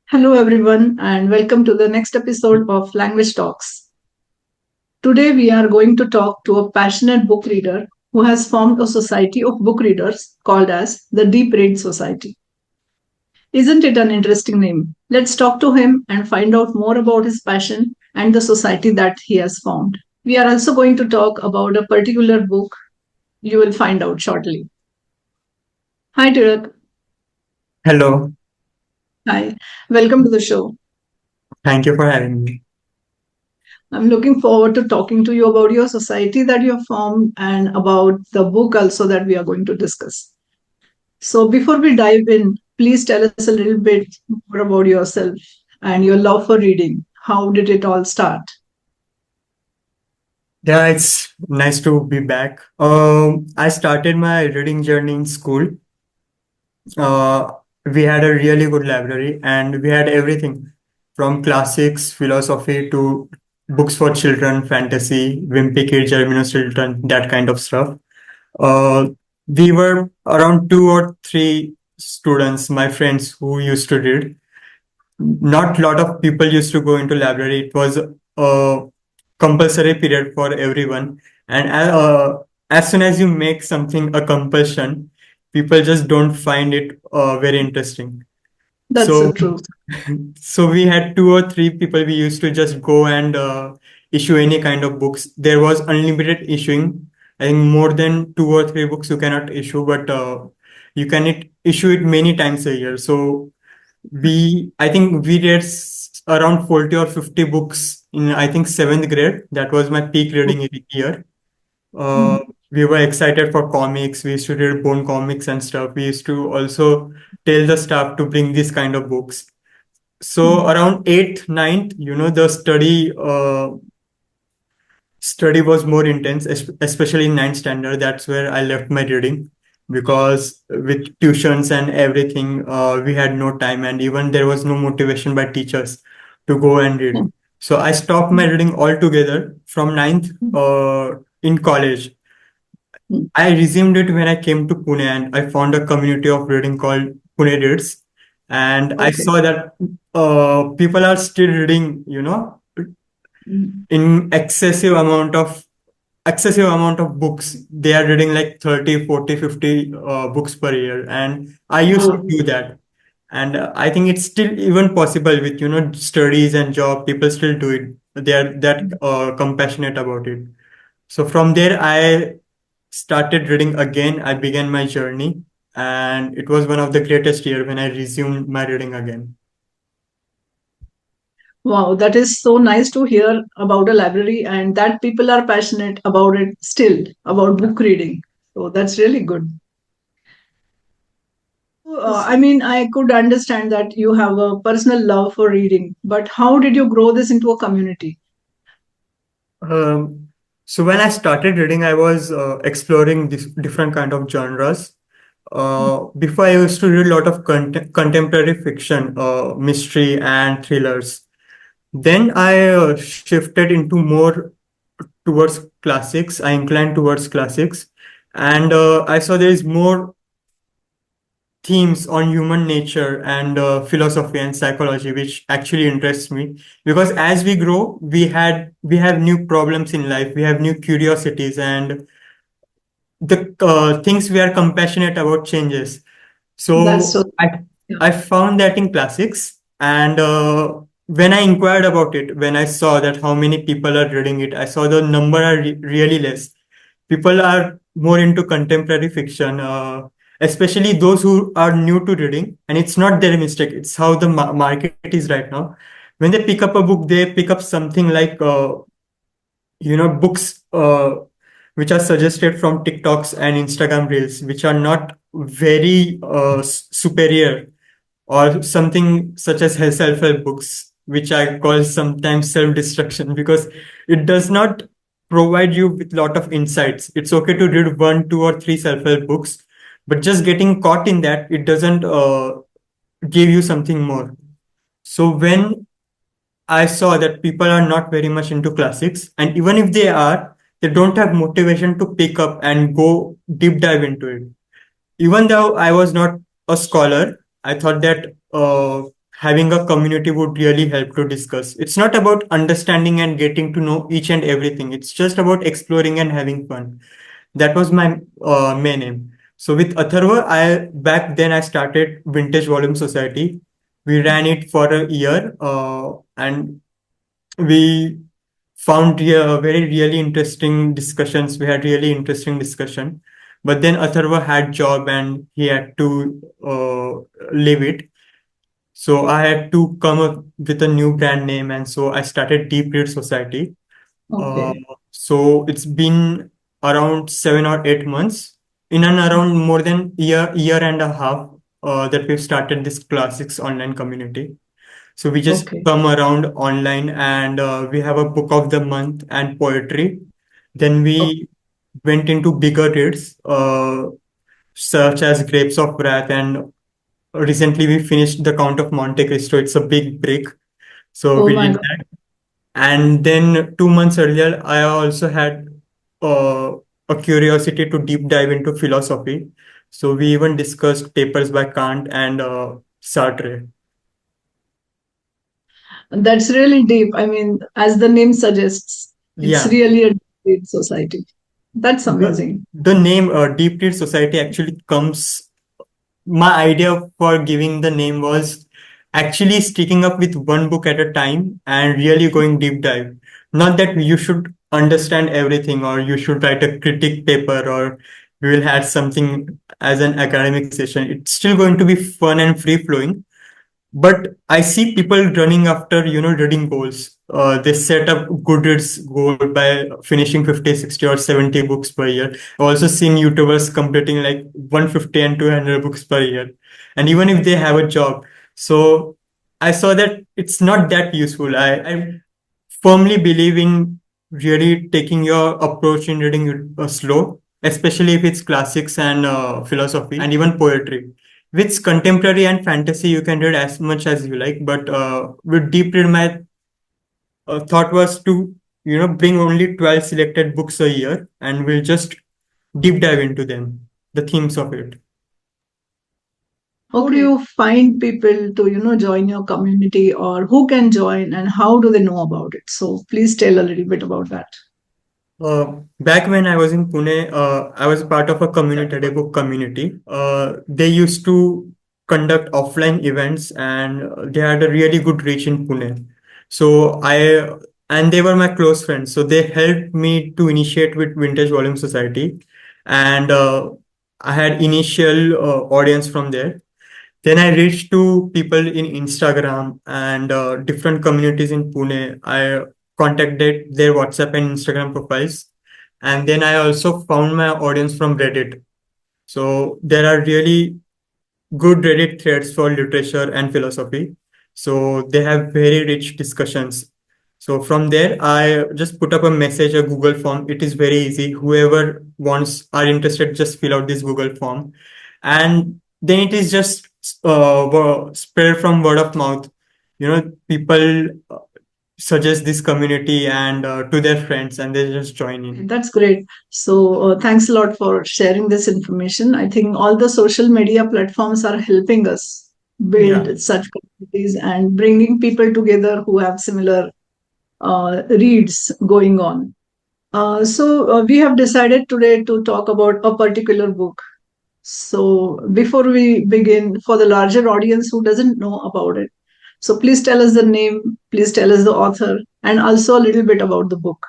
Hello, everyone, and welcome to the next episode of Language Talks. Today, we are going to talk to a passionate book reader who has formed a society of book readers called as the Deep Read Society. Isn't it an interesting name? Let's talk to him and find out more about his passion and the society that he has formed. We are also going to talk about a particular book you will find out shortly. Hi, Tilak. Hello, Hi, welcome to the show. thank you for having me. I'm looking forward to talking to you about your society that you have formed and about the book also that we are going to discuss. So, before we dive in, please tell us a little bit more about yourself and your love for reading. How did it all start? Yeah, it's nice to be back. I started my reading journey in school. Uh, we had a really good library and we had everything from classics, philosophy to books for children, fantasy, Wimpy Kid, Germinal children, that kind of stuff. Uh, we were around two or three students, my friends, who used to read. Not a lot of people used to go into library. It was a compulsory period for everyone. And as soon as you make something a compulsion, people just don't find it very interesting. That's the So, truth. so we had two or three people. We used to just go and issue any kind of books. There was unlimited issuing. I think more than two or three books you cannot issue, but you can issue it many times a year. So I think we read around 40 or 50 books in, I think, seventh grade. That was my peak reading year. Uh, Mhm. we were excited for comics. We used to read Bone comics and stuff. We used to also tell the staff to bring these kind of books. So around eighth, ninth, the study was more intense, especially in ninth standard. That's where I left my reading because with tuitions and everything, we had no time, and even there was no motivation by teachers to go and read. So I stopped my reading altogether from ninth in college. I resumed it when I came to Pune and I found a community of reading called Pune Reads. And I Okay. saw that people are still reading, in excessive amount of books. They are reading like 30, 40, 50 books per year, and I used to Wow. do that. And I think it's still even possible with studies and job. People still do it. They are that compassionate about it. So from there I started reading again. I began my journey, and it was one of the greatest year when I resumed my reading again. Wow, that is so nice to hear about a library and that people are passionate about it still, about book reading. So that's really good. I mean, I could understand that you have a personal love for reading, but how did you grow this into a community? Um, so when I started reading, I was exploring this different kind of genres. Before I used to read a lot of contemporary fiction, mystery and thrillers. Then I shifted into more towards classics. I inclined towards classics, and I saw there is more themes on human nature and philosophy and psychology, which actually interests me because as we grow, we have new problems in life, we have new curiosities, and the things we are compassionate about changes. That's So so. Yeah. I found that in classics, and when I inquired about it, when I saw that how many people are reading it, I saw the number are really less. People are more into contemporary fiction, especially those who are new to reading, and it's not their mistake. It's how the market is right now. When they pick up a book, they pick up something like books which are suggested from TikToks and Instagram reels, which are not very superior, or something such as self-help books, which I call sometimes self-destruction because it does not provide you with lot of insights. It's okay to read one, two, or three self-help books, but just getting caught in that, it doesn't give you something more. So when I saw that people are not very much into classics, and even if they don't have motivation to pick up and go deep dive into it. Even though I was not a scholar, I thought that having a community would really help to discuss. It's not about understanding and getting to know each and everything. It's just about exploring and having fun. That was my main aim. So with Atharva, I back then I started Vintage Volume Society. We ran it for a year, and we found very really interesting discussions. We had really interesting discussion. But then Atharva had job and he had to leave it. So I had to come up with a new brand name, and so I started Deep Read Society. Uh, Okay. so it's been around 7 or 8 months, in and around more than year and a half that we've started this classics online community. So we just Okay. come around online and we have a book of the month and poetry. Then Okay. we went into bigger reads, such as Grapes of Wrath, and recently we finished The Count of Monte Cristo. It's a big break. So Oh we my did God. that. And then 2 months earlier, I also had uh, a curiosity to deep dive into philosophy. So we even discussed papers by Kant and Sartre. That's really deep. I mean, as the name suggests, it's Yeah. really a deep society. That's The, amazing. the name Deep Read Society actually comes, my idea for giving the name was actually sticking up with one book at a time and really going deep dive. Not that you should understand everything or you should write a critic paper or we will have something as an academic session. It's still going to be fun and free flowing, but I see people running after, reading goals. They set up Goodreads goal by finishing 50, 60, or 70 books per year. I've also seen YouTubers completing like 150 and 200 books per year. And even if they have a job. So I saw that it's not that useful. I firmly believe in really taking your approach in reading slow, especially if it's classics and philosophy and even poetry. With contemporary and fantasy, you can read as much as you like, but with deep read, my thought was to bring only 12 selected books a year, and we'll just deep dive into them, the themes of it. How do you find people to, join your community, or who can join and how do they know about it? So please tell a little bit about that. Back when I was in Pune, I was part of a community, a book community. They used to conduct offline events and they had a really good reach in Pune. So and they were my close friends. So they helped me to initiate with Vintage Volume Society. And I had initial audience from there. Then I reached to people in Instagram and different communities in Pune. I contacted their WhatsApp and Instagram profiles. And then I also found my audience from Reddit. So there are really good Reddit threads for literature and philosophy. So they have very rich discussions. So from there, I just put up a message, a Google form. It is very easy. Whoever wants are interested, just fill out this Google form, and then it is just spread from word of mouth. People suggest this community and to their friends, and they just join in. That's great. So, thanks a lot for sharing this information. I think all the social media platforms are helping us Yeah. build such communities and bringing people together who have similar reads going on. So, we have decided today to talk about a particular book. So, before we begin, for the larger audience who doesn't know about it, so please tell us the name, please tell us the author, and also a little bit about the book.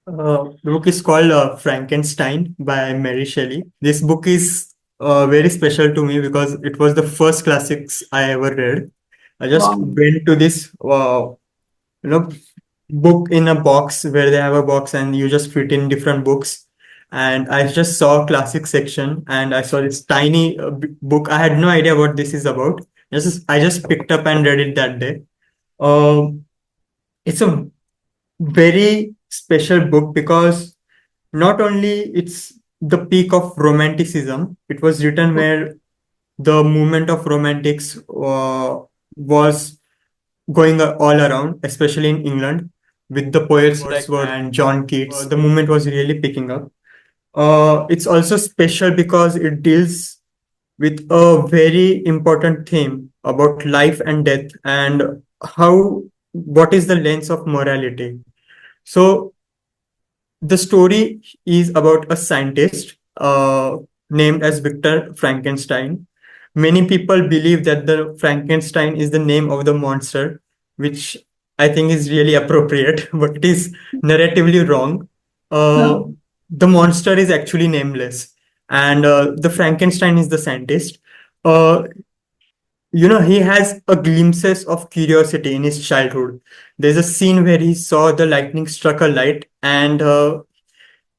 The book is called Frankenstein by Mary Shelley. This book is very special to me because it was the first classics I ever read. I just Wow. went to this, you know, book in a box where they have a box and you just fit in different books. And I just saw classic section and I saw this tiny book. I had no idea what this is about. I just picked up and read it that day. Um, it's a very special book because not only it's the peak of romanticism, it was written where the movement of romantics was going all around, especially in England, with the poets like Wordsworth and John Keats. The movement was really picking up. It's also special because it deals with a very important theme about life and death and how what is the lens of morality. So the story is about a scientist named as Victor Frankenstein. Many people believe that the Frankenstein is the name of the monster, which I think is really appropriate, but it is narratively wrong. Uh, No. the monster is actually nameless, and the Frankenstein is the scientist. He has a glimpses of curiosity in his childhood. There's a scene where he saw the lightning struck a light, and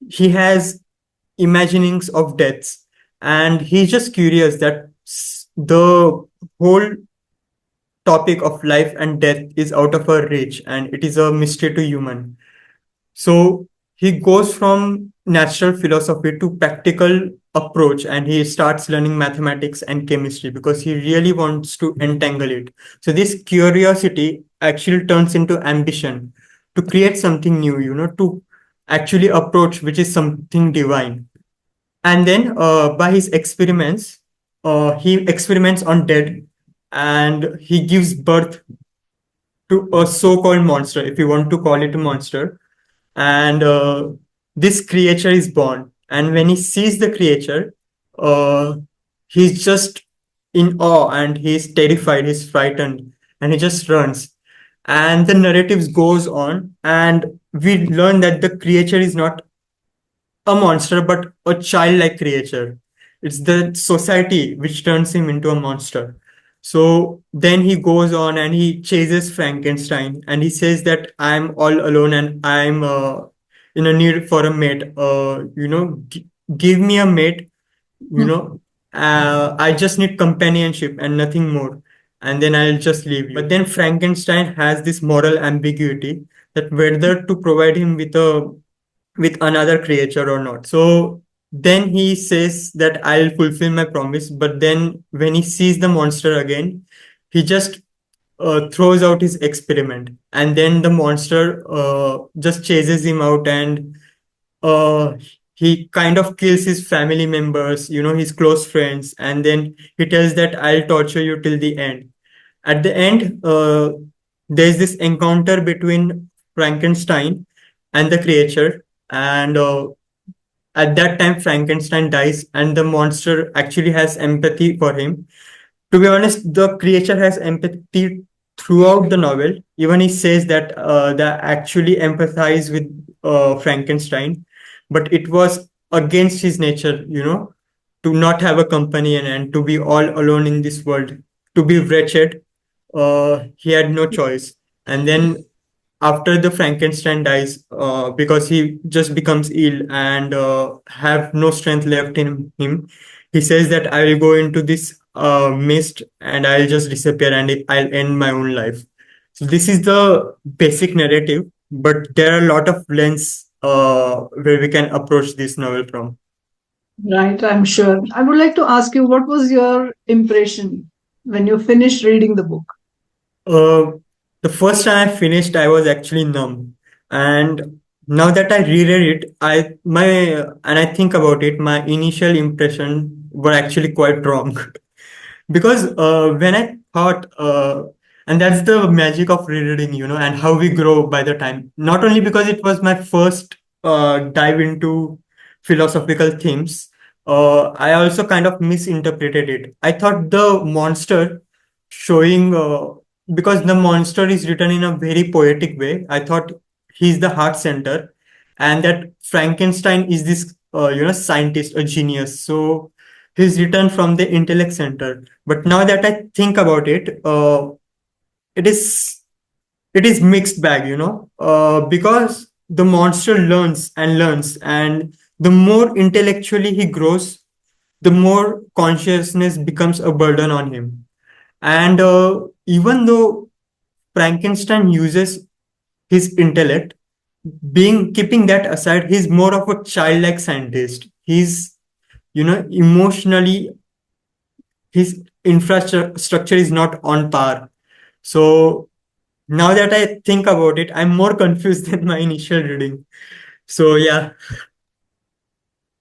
he has imaginings of deaths, and he's just curious that the whole topic of life and death is out of our reach and it is a mystery to human. So he goes from natural philosophy to practical approach, and he starts learning mathematics and chemistry because he really wants to entangle it. So this curiosity actually turns into ambition to create something new, to actually approach which is something divine. And then by his experiments, he experiments on dead, and he gives birth to a so-called monster, if you want to call it a monster. And this creature is born, and when he sees the creature, uh, he's just in awe and he's terrified, he's frightened, and he just runs. And the narratives goes on, and we learn that the creature is not a monster, but a childlike creature. It's the society which turns him into a monster. So then he goes on and he chases Frankenstein, and he says that I'm all alone and I'm in a need for a mate. Give me a mate. You Hmm. know, I just need companionship and nothing more, and then I'll just leave you. But then Frankenstein has this moral ambiguity that whether to provide him with another creature or not. So then he says that I'll fulfill my promise. But then when he sees the monster again, he just throws out his experiment. And then the monster just chases him out, and uh, he kind of kills his family members, his close friends. And then he tells that I'll torture you till the end. At the end, there's this encounter between Frankenstein and the creature, and at that time Frankenstein dies, and the monster actually has empathy for him. To be honest, the creature has empathy throughout the novel. Even he says that they actually empathize with Frankenstein, but it was against his nature, to not have a companion and to be all alone in this world, to be wretched. He had no choice. And then after the Frankenstein dies, because he just becomes ill and have no strength left in him, he says that I will go into this mist and I'll just disappear and I'll end my own life. So this is the basic narrative, but there are a lot of lens where we can approach this novel from. Right, I'm sure. I would like to ask you, what was your impression when you finished reading the book? Uh, the first time I finished, I was actually numb, and now that I reread it, I think about it, my initial impression were actually quite wrong. Because when I thought, and that's the magic of rereading, and how we grow by the time. Not only because it was my first dive into philosophical themes, I also kind of misinterpreted it. I thought the monster showing, because the monster is written in a very poetic way, I thought he's the heart center, and that Frankenstein is this, scientist, a genius. So he's written from the intellect center. But now that I think about it, it is it is mixed bag, because the monster learns and learns, and the more intellectually he grows, the more consciousness becomes a burden on him. And even though Frankenstein uses his intellect, being keeping that aside, he's more of a childlike scientist. He's, emotionally, his infrastructure is not on par. So now that I think about it, I'm more confused than my initial reading. So yeah.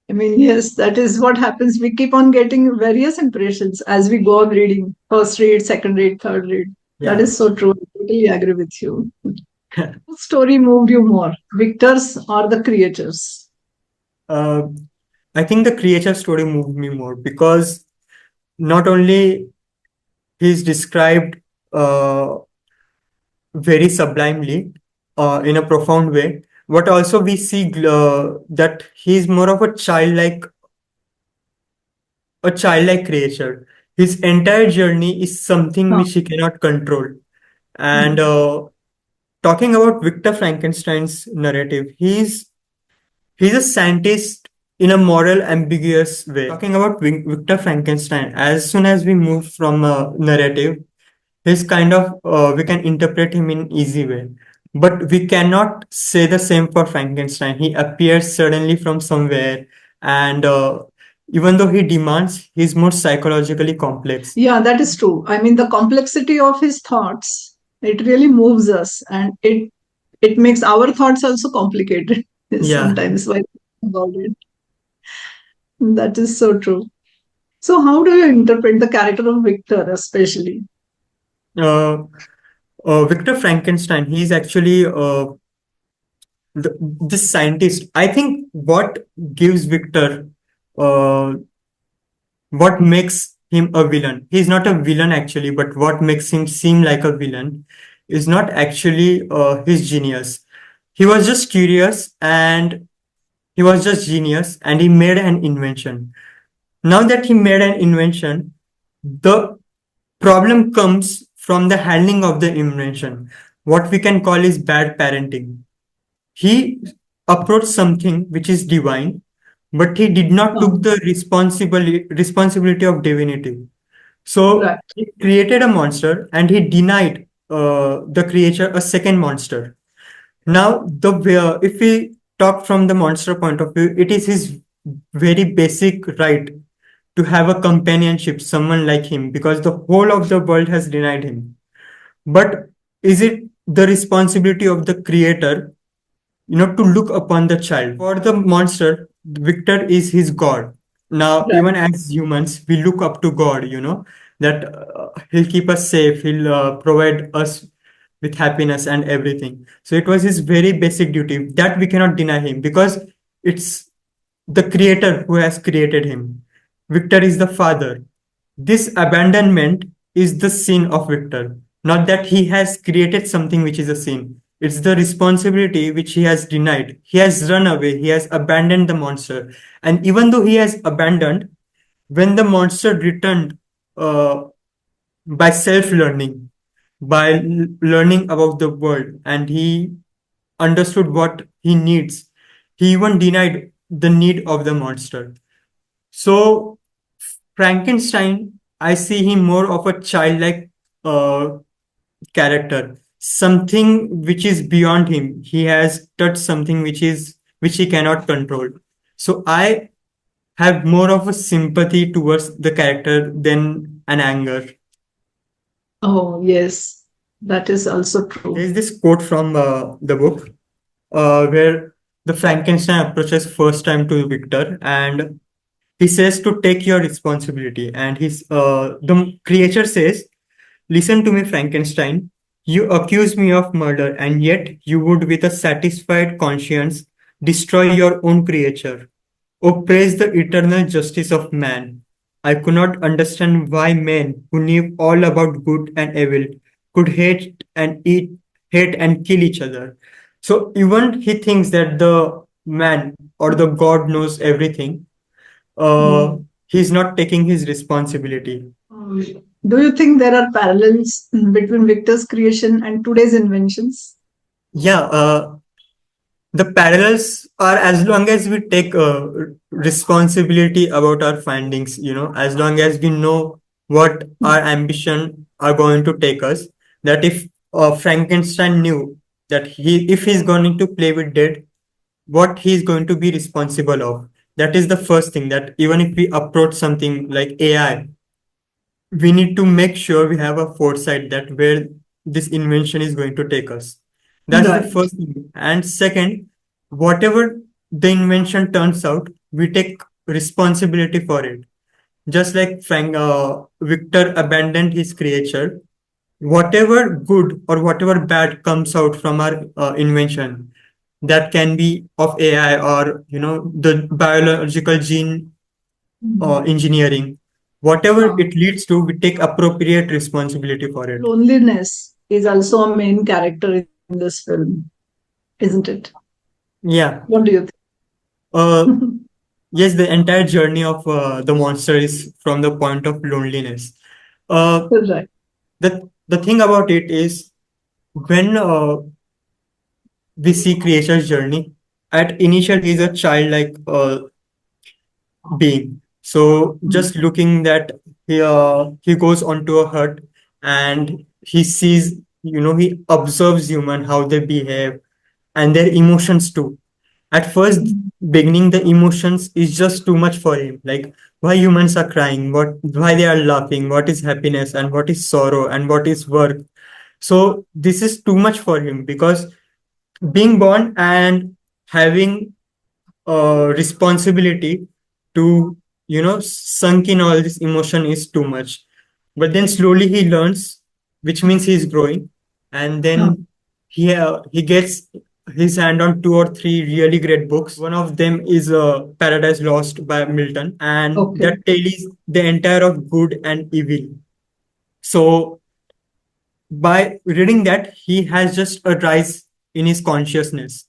I mean, yes, that is what happens. We keep on getting various impressions as we go on reading. First read, second read, third read. That Yeah. is so true. I totally agree with you. Whose story moved you more, Victor's or the creators? uh, I think the creature story moved me more because not only he's described uh, very sublimely in a profound way, but also we see that he's more of a childlike creature. His entire journey is something Huh. which he cannot control. And Hmm. talking about Victor Frankenstein's narrative, he's a scientist in a moral ambiguous way. Talking about Victor Frankenstein, as soon as we move from a narrative, he's kind of we can interpret him in easy way, but we cannot say the same for Frankenstein. He appears suddenly from somewhere, and even though he demands, he's more psychologically complex. Yeah, that is true. I mean, the complexity of his thoughts, it really moves us, and it makes our thoughts also complicated Yeah. sometimes while thinking about it. That is so true. So, how do you interpret the character of Victor, especially? uh, Victor Frankenstein, he's actually this scientist. I think what gives Victor uh, what makes him a villain. He's not a villain actually, but what makes him seem like a villain is not actually his genius. He was just curious, and he was just genius, and he made an invention. Now that he made an invention, the problem comes from the handling of the invention. What we can call is bad parenting. He approached something which is divine, but he did not took Um, the responsibility of divinity. So right. he created a monster and he denied the creature a second monster. Now, if we talk from the monster point of view, it is his very basic right to have a companionship, someone like him, because the whole of the world has denied him. But is it the responsibility of the creator, to look upon the child? For the monster, Victor is his god. Now Right. even as humans we look up to god, that he'll keep us safe, he'll provide us with happiness and everything. So it was his very basic duty that we cannot deny him, because it's the creator who has created him. Victor is the father. This abandonment is the sin of Victor, not that he has created something which is a sin. It's the responsibility which he has denied. He has run away, he has abandoned the monster. And even though he has abandoned, when the monster returned uh, by self learning, by learning about the world, and he understood what he needs, he even denied the need of the monster. So Frankenstein, I see him more of a childlike uh, character, something which is beyond him. He has touched something which he cannot control. So I have more of a sympathy towards the character than an anger. Oh, yes, that is also There true. is this quote from the book where the Frankenstein approaches first time to Victor, and he says to take your responsibility, and the creature says, "Listen to me, Frankenstein. You accuse me of murder, and yet you would, with a satisfied conscience, destroy your own creature. Oh, praise the eternal justice of man. I could not understand why men who knew all about good and evil could hate and kill each other." So even he thinks that the man or the God knows everything. Uh, Hmm. he's not taking his responsibility. Um, do you think there are parallels between Victor's creation and today's inventions? Yeah, the parallels are as long as we take responsibility about our findings, as long as we know what our ambition are going to take us. That if Frankenstein knew that if he's going to play with dead, what he's going to be responsible of. That is the first thing, that even if we approach something like AI, we need to make sure we have a foresight that where this invention is going to take us. That's the Right. first thing. And second, whatever the invention turns out, we take responsibility for it. Just like Victor abandoned his creature, whatever good or whatever bad comes out from our invention, that can be of AI or the biological gene engineering, whatever Huh. it leads to, we take appropriate responsibility for it. Loneliness is also a main character in this film, isn't it? Yeah. What do you Uh, think? yes, the entire journey of the monster is from the point of loneliness. Uh, Right. the thing about it is when we see creature's journey, at initial he's a childlike being. So Mm. just looking that he goes onto a hut and he sees, he observes human how they behave and their emotions too. At first beginning, the emotions is just too much for him. Like why humans are crying, why they are laughing, what is happiness and what is sorrow and what is work. So this is too much for him because being born and having responsibility to sunk in all this emotion is too much. But then slowly he learns, which means he is growing, and Huh. then he gets his hand on two or three really great books. One of them is Paradise Lost by Milton, and Okay. that tale is the entire of good and evil. So by reading that, he has just a rise in his consciousness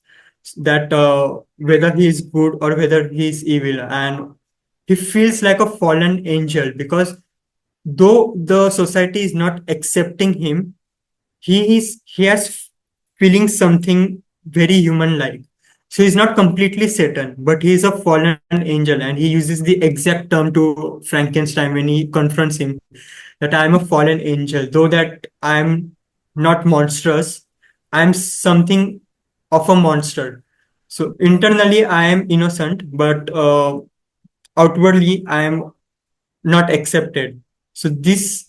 that whether he is good or whether he is evil, and he feels like a fallen angel because though the society is not accepting him, he has feeling something very human like. So he's not completely Satan, but he is a fallen angel, and he uses the exact term to Frankenstein when he confronts him that I am a fallen angel, though that I am not monstrous, I am something of a monster. So internally I am innocent, but outwardly I am not accepted. So this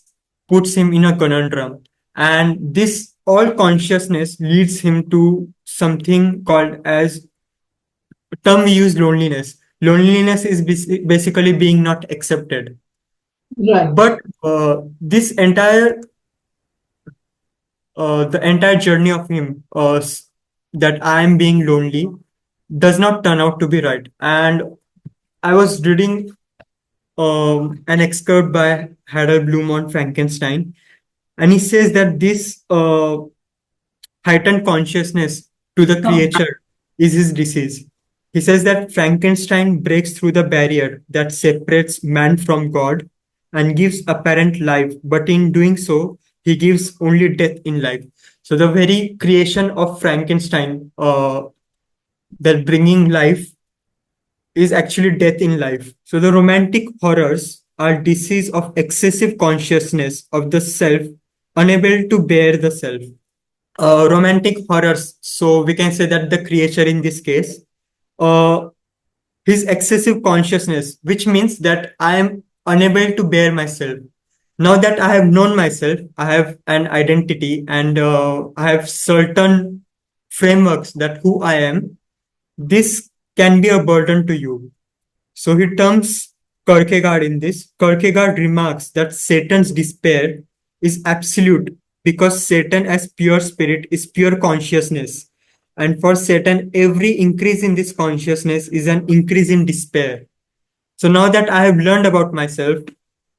puts him in a conundrum. And this all consciousness leads him to something called as term we use loneliness. Loneliness is basically being not accepted. Right. But the entire journey of him that I am being lonely does not turn out to be right. And I was reading an excerpt by Harold Bloom on Frankenstein, and he says that this heightened consciousness to the Huh. creature is his disease. He says that Frankenstein breaks through the barrier that separates man from God and gives apparent life, but in doing so, he gives only death in life. So the very creation of Frankenstein, that bringing life, is actually death in life. So the romantic horrors are disease of excessive consciousness of the self, unable to bear the self. Romantic horrors. So we can say that the creature in this case, uh, his excessive consciousness, which means that I am unable to bear myself. Now that I have known myself, I have an identity and I have certain frameworks that who I am. This can be a burden to you. So he terms Kierkegaard in this. Kierkegaard remarks that Satan's despair is absolute because Satan as pure spirit is pure consciousness. And for Satan, every increase in this consciousness is an increase in despair. So now that I have learned about myself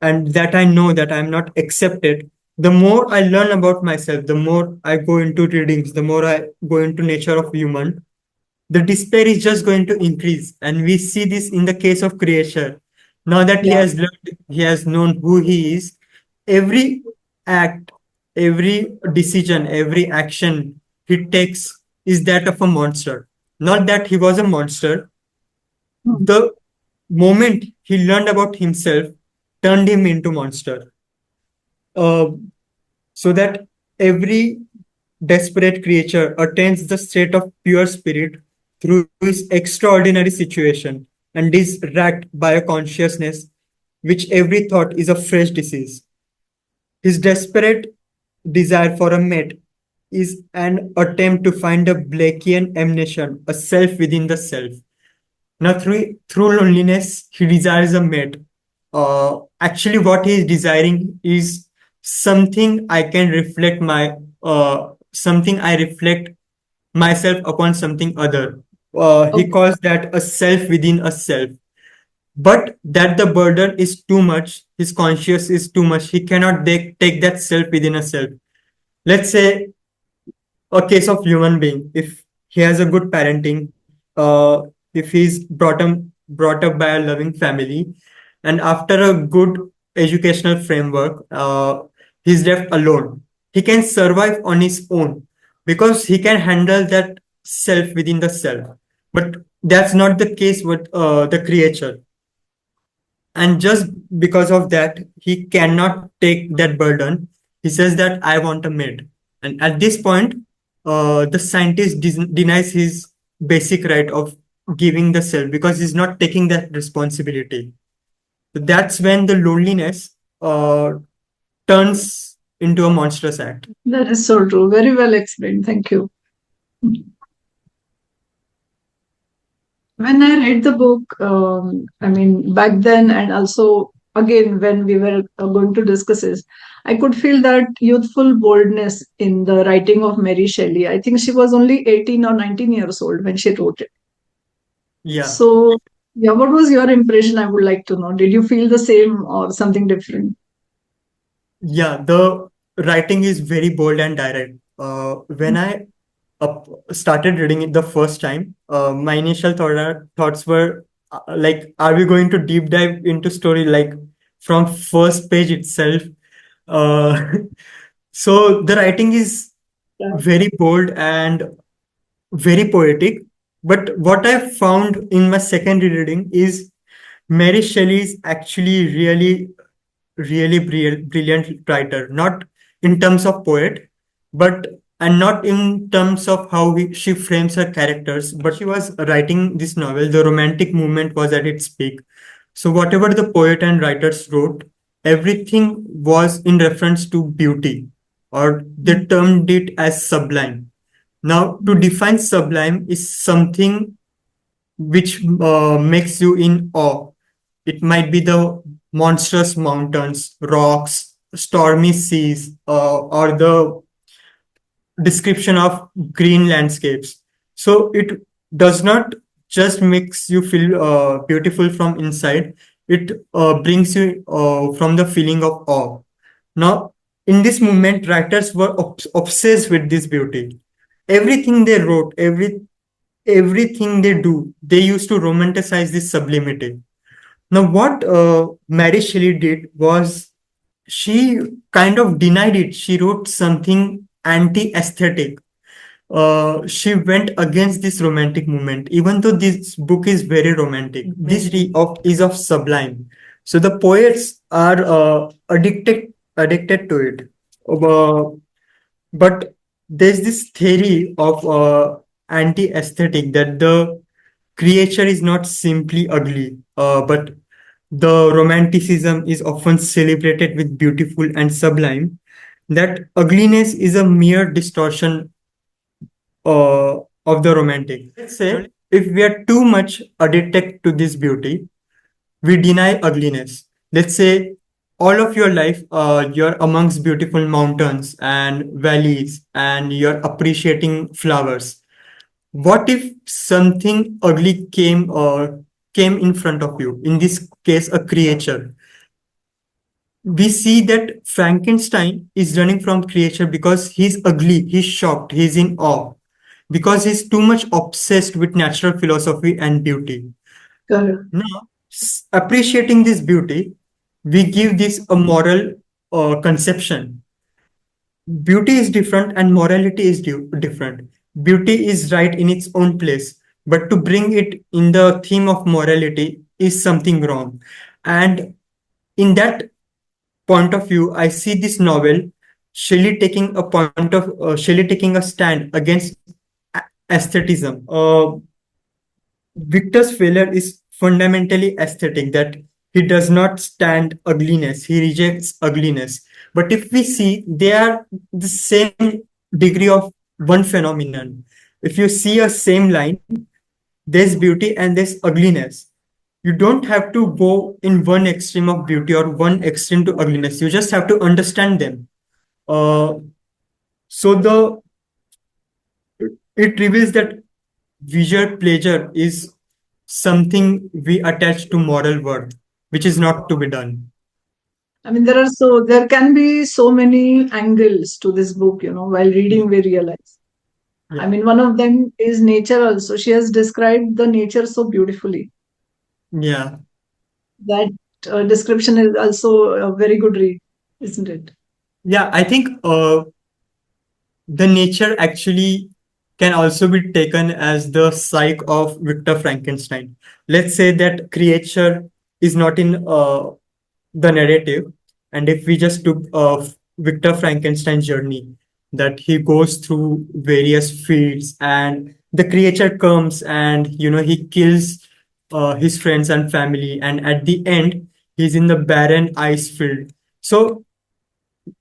and that I know that I'm not accepted, the more I learn about myself, the more I go into readings, the more I go into nature of human, the despair is just going to increase. And we see this in the case of creation. Now that he Yeah. has learned, he has known who he is, every act, every decision, every action he takes is that of a monster. Not that he was a monster. Hmm. The moment he learned about himself turned him into monster. Uh, so that every desperate creature attains the state of pure spirit through his extraordinary situation and is racked by a consciousness which every thought is a fresh disease. His desperate desire for a mate is an attempt to find a Blakean emanation, a self within the self. Now, through loneliness, he desires a mate. Actually, what he is desiring is something I can reflect something I reflect myself upon something other. He Okay. calls that a self within a self. But that the burden is too much, his conscious is too much. He cannot take that self within a self. Let's say a case of human being, if he has a good parenting, if he's brought up by a loving family, and after a good educational framework, he's left alone, he can survive on his own because he can handle that self within the self. But that's not the case with the creature, and just because of that he cannot take that burden. He says that I want a maid, and at this point the scientist denies his basic right of giving the self because he's not taking that responsibility. So that's when the loneliness uh, turns into a monstrous act. That is so true. Very well explained. Thank you. When I read the book, I mean, back then, and also again when we were going to discuss this, I could feel that youthful boldness in the writing of Mary Shelley. I think she was only 18 or 19 years old when she wrote it. Yeah. So, yeah, what was your impression? I would like to know. Did you feel the same or something different? Yeah, the writing is very bold and direct. When I started reading it the first time, my initial thoughts were like, are we going to deep dive into story like from first page itself? Uh, so the writing is Yeah. very bold and very poetic. But what I found in my second reading is Mary Shelley is actually really brilliant writer, not in terms of poet, but and not in terms of how she frames her characters. But she was writing this novel, the romantic movement was at its peak. So whatever the poet and writers wrote, everything was in reference to beauty, or they termed it as sublime. Now, to define sublime is something which makes you in awe. It might be the monstrous mountains, rocks, stormy seas, or the description of green landscapes. So it does not just makes you feel beautiful from inside. It brings you from the feeling of awe. Now, in this movement, writers were obsessed with this beauty. Everything they wrote, everything they do, they used to romanticize this sublimity. Now, what Mary Shelley did was she kind of denied it. She wrote something anti-aesthetic. She went against this romantic movement, even though this book is very romantic. This is of sublime. So the poets are addicted to it. Uh, but there's this theory of anti-aesthetic that the creature is not simply ugly, but the romanticism is often celebrated with beautiful and sublime. That ugliness is a mere distortion of the romantic. Let's say if we are too much addicted to this beauty, we deny ugliness. Let's say all of your life, you're amongst beautiful mountains and valleys, and you're appreciating flowers. What if something ugly came in front of you? In this case, a creature. We see that Frankenstein is running from creature because he's ugly, he's shocked, he's in awe, because he's too much obsessed with natural philosophy and beauty. Correct. Now, appreciating this beauty, we give this a moral conception. Beauty is different and morality is different. Beauty is right in its own place, but to bring it in the theme of morality is something wrong. And in that point of view, I see this novel, Shelley taking a stand against aestheticism. Victor's failure is fundamentally aesthetic, that he does not stand ugliness, he rejects ugliness. But if we see, they are the same degree of one phenomenon. If you see a same line, there's beauty and there's ugliness. You don't have to go in one extreme of beauty or one extreme to ugliness. You just have to understand them. Uh, so the it reveals that visual pleasure is something we attach to moral worth, which is not to be done. I mean, there can be so many angles to this book, while Yeah. reading we realize. I Yeah. mean, one of them is nature also. She has described the nature so beautifully. Yeah. That description is also a very good read, isn't it? Yeah. I think the nature actually can also be taken as the psyche of Victor Frankenstein. Let's say that creature is not in the narrative, and if we just took Victor Frankenstein's journey, that he goes through various fields, and the creature comes and he kills his friends and family, and at the end he's in the barren ice field. So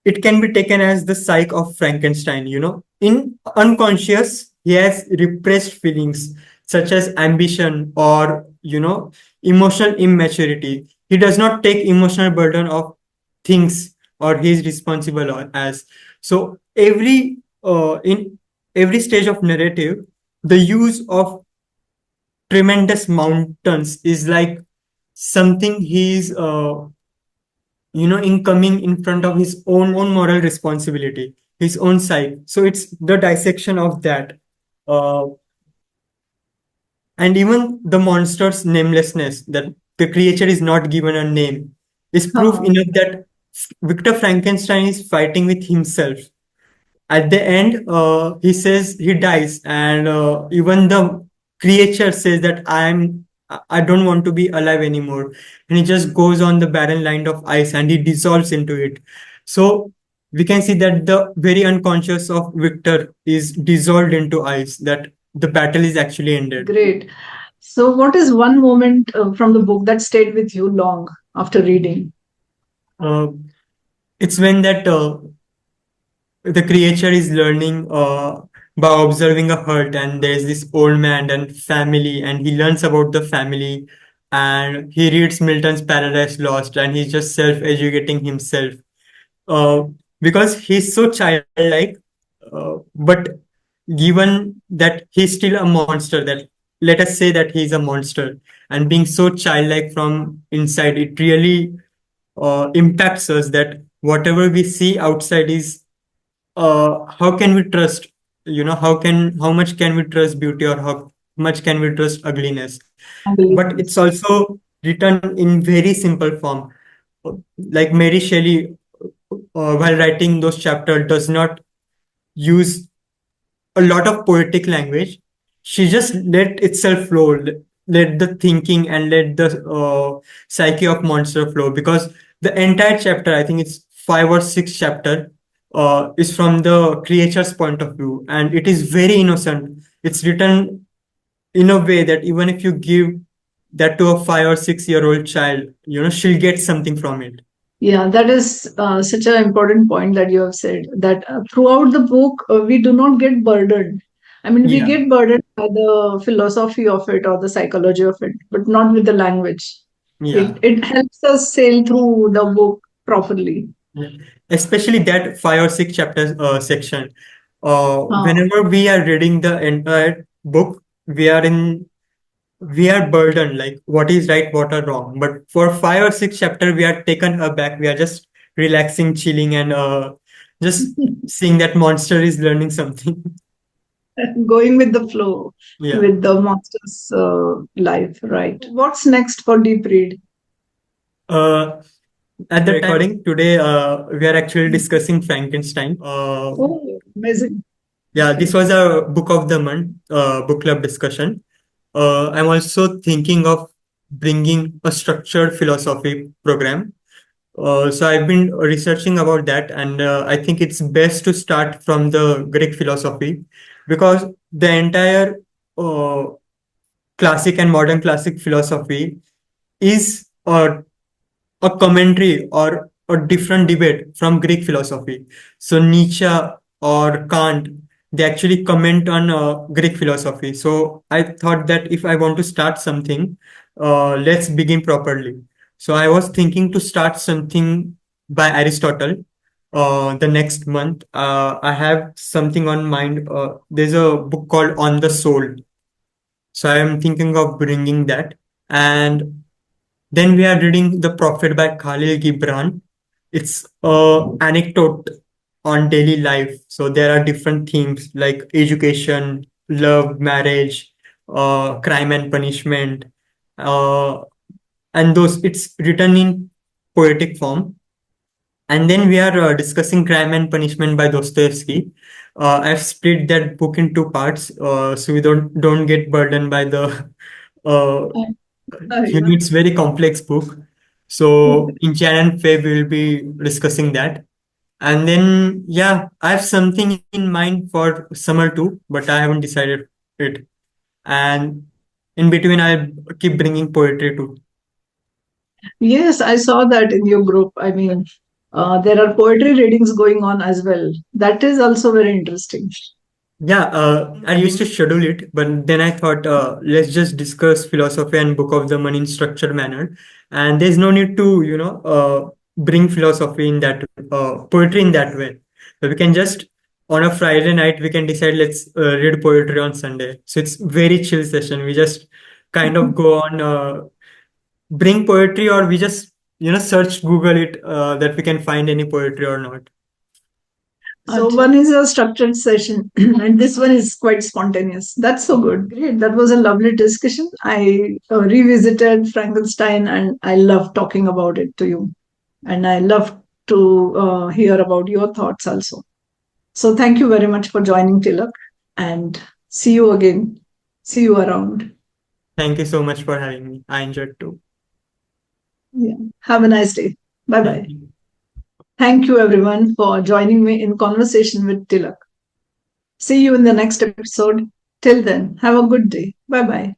it can be taken as the psyche of Frankenstein. In unconscious, he has repressed feelings such as ambition or, emotional immaturity. He does not take emotional burden of things or he is responsible as. So in every stage of narrative, the use of tremendous mountains is like something he's in coming in front of his own moral responsibility, his own side. So it's the dissection of that. uh, and even the monster's namelessness, that the creature is not given a name, is proof Uh, enough that Victor Frankenstein is fighting with himself. At the end, he says he dies, and even the creature says that I don't want to be alive anymore, and he just goes on the barren land of ice and he dissolves into it. So we can see that the very unconscious of Victor is dissolved into ice, that the battle is actually ended. Great. So, what is one moment from the book that stayed with you long after reading? uh, it's when that the creature is learning by observing a herd, and there's this old man and family, and he learns about the family, and he reads Milton's Paradise Lost, and he's just self-educating himself, uh, because he's so childlike, but given that he's still a monster, that let us say that he's a monster, and being so childlike from inside, it really impacts us, that whatever we see outside is how can we trust, how much can we trust beauty, or how much can we trust ugliness. But it's also written in very simple form. Like Mary Shelley, while writing those chapters, does not use a lot of poetic language. She just let itself flow, let the thinking and let the psyche of monster flow. Because the entire chapter, I think it's 5 or 6 chapter, is from the creature's point of view, and it is very innocent. It's written in a way that even if you give that to a 5 or 6 year old child, she'll get something from it. Yeah, that is such an important point that you have said that throughout the book, we do not get burdened. I mean, we Yeah, get burdened by the philosophy of it or the psychology of it, but not with the language. yeah. It helps us sail through the book properly. Yeah. Especially that 5 or 6 chapters section. Uh, Whenever we are reading the entire book, we are burdened, like what is right, what are wrong. But for 5 or 6 chapter, we are taken aback. We are just relaxing, chilling, and just seeing that monster is learning something. going with the flow Yeah. with the monster's life, right? What's next for deep read? Uh, at the recording today, we are actually discussing Frankenstein. Oh, amazing. Yeah, this Okay. was a book of the month book club discussion. I'm also thinking of bringing a structured philosophy program. So I've been researching about that, and I think it's best to start from the Greek philosophy, because the entire uh, classic and modern classic philosophy is a commentary or a different debate from Greek philosophy. So Nietzsche or Kant, they actually comment on Greek philosophy. So I thought that if I want to start something, let's begin properly. So I was thinking to start something by Aristotle. The next month, I have something on mind. There's a book called On the Soul. So I am thinking of bringing that. And then we are reading The Prophet by Khalil Gibran. It's a anecdote on daily life. So there are different themes like education, love, marriage, crime and punishment, uh, and those. It's written in poetic form. And then we are discussing Crime and Punishment by Dostoevsky. I've split that book in two parts, so we don't get burdened by the uh, Yeah. it's very complex book. So in Jan and Feb we will be discussing that. And then yeah, I have something in mind for summer too, but I haven't decided it. And in between I'll keep bringing poetry too. Yes, I saw that in your group. I mean, there are poetry readings going on as well. That is also very interesting. Yeah, I used to schedule it, but then I thought, let's just discuss philosophy and Book of the Money in structured manner. And there's no need to, bring philosophy in that, poetry in that way. So we can just, on a Friday night, we can decide, let's read poetry on Sunday. So it's very chill session. We just kind of go on, bring poetry, or we just, search Google it, that we can find any poetry or not. So one is a structured session, and this one is quite spontaneous. That's so good. Great. That was a lovely discussion. I revisited Frankenstein, and I love talking about it to you. And I love to hear about your thoughts also. So thank you very much for joining, Tilak, and see you again. See you around. Thank you so much for having me. I enjoyed too. Yeah. Have a nice day. Bye Thank bye. you. Thank you, everyone, for joining me in conversation with Tilak. See you in the next episode. Till then, have a good day. Bye bye.